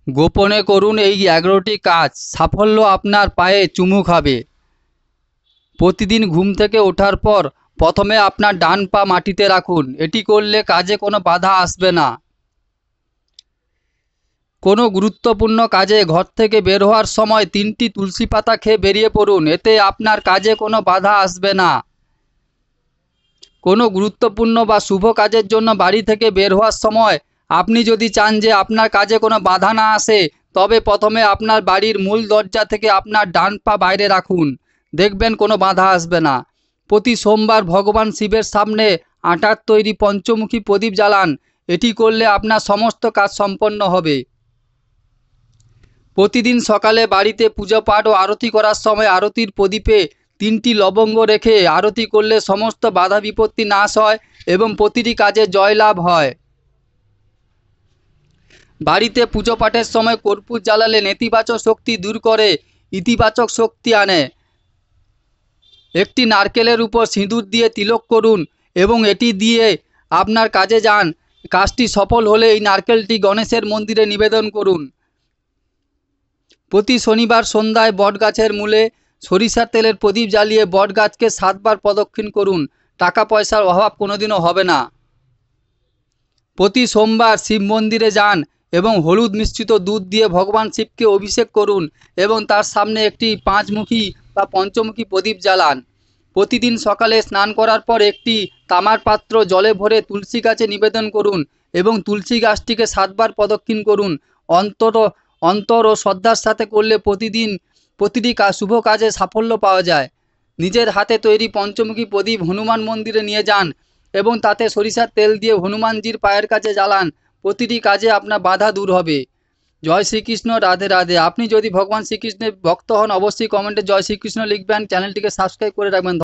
গোপনে করুন এই 11টি কাজ, সাফল্য আপনার পায়ে চুমু খাবে। প্রতিদিন ঘুম থেকে ওঠার পর প্রথমে আপনার ডান পা মাটিতে রাখুন। এটি করলে কাজে কোনো বাধা আসবে না। কোনো গুরুত্বপূর্ণ কাজে ঘর থেকে বের হওয়ার সময় 3টি তুলসী পাতা খেয়ে বেরিয়ে পড়ুন, এতে আপনার কাজে কোনো বাধা আসবে না। কোনো গুরুত্বপূর্ণ বা শুভ কাজের জন্য বাড়ি থেকে বের হওয়ার সময় আপনি যদি চান যে আপনার কাজে কোনো বাধা না আসে, তবে প্রথমে আপনার বাড়ির মূল দরজা থেকে আপনার ডান পা বাইরে রাখুন, দেখবেন কোনো বাধা আসবে না। প্রতি সোমবার ভগবান শিবের সামনে আটার তৈরি পঞ্চমুখী প্রদীপ জ্বালান, এটি করলে আপনার সমস্ত কাজ সম্পন্ন হবে। প্রতিদিন সকালে বাড়িতে পূজা পাঠ ও আরতি করার সময় আরতির প্রদীপে 3টি লবঙ্গ রেখে আরতি করলে সমস্ত বাধা বিপত্তি নাশ হয় এবং প্রতিটি কাজে জয়লাভ হয়। বাড়িতে পুজো পাঠের সময় কর্পূর জ্বালালে নেতিবাচক শক্তি দূর করে ইতিবাচক শক্তি আনে। একটি নারকেলের উপর সিঁদুর দিয়ে তিলক করুন এবং এটি দিয়ে আপনার কাজে যান। কাজটি সফল হলে এই নারকেলটি গণেশের মন্দিরে নিবেদন করুন। প্রতি শনিবার সন্ধ্যায় বটগাছের মূলে সরিষার তেলের প্রদীপ জ্বালিয়ে বটগাছকে 7বার প্রদক্ষিণ করুন, টাকা পয়সার অভাব কোনোদিনও হবে না। প্রতি সোমবার শিব মন্দিরে যান এবং হলুদ মিশ্রিত দুধ দিয়ে ভগবান শিবকে অভিষেক করুন এবং তার সামনে একটি 5মুখী বা পঞ্চমুখী প্রদীপ জ্বালান। প্রতিদিন সকালে স্নান করার পর একটি তামার পাত্র জলে ভরে তুলসী গাছে নিবেদন করুন এবং তুলসী গাছটিকে 7বার প্রদক্ষিণ করুন। অন্তর ও শ্রদ্ধার সাথে করলে প্রতিটি শুভ কাজে সাফল্য পাওয়া যায়। নিজের হাতে তৈরি পঞ্চমুখী প্রদীপ হনুমান মন্দিরে নিয়ে যান এবং তাতে সরিষার তেল দিয়ে হনুমানজির পায়ের কাছে জ্বালান, প্রতিটি কাজে আপনার বাধা দূর হবে। জয় শ্রীকৃষ্ণ, রাধে রাধে। আপনি যদি ভগবান শ্রীকৃষ্ণের ভক্ত হন অবশ্যই কমেন্টে জয় শ্রীকৃষ্ণ লিখবেন, চ্যানেলটিকে সাবস্ক্রাইব করে রাখবেন।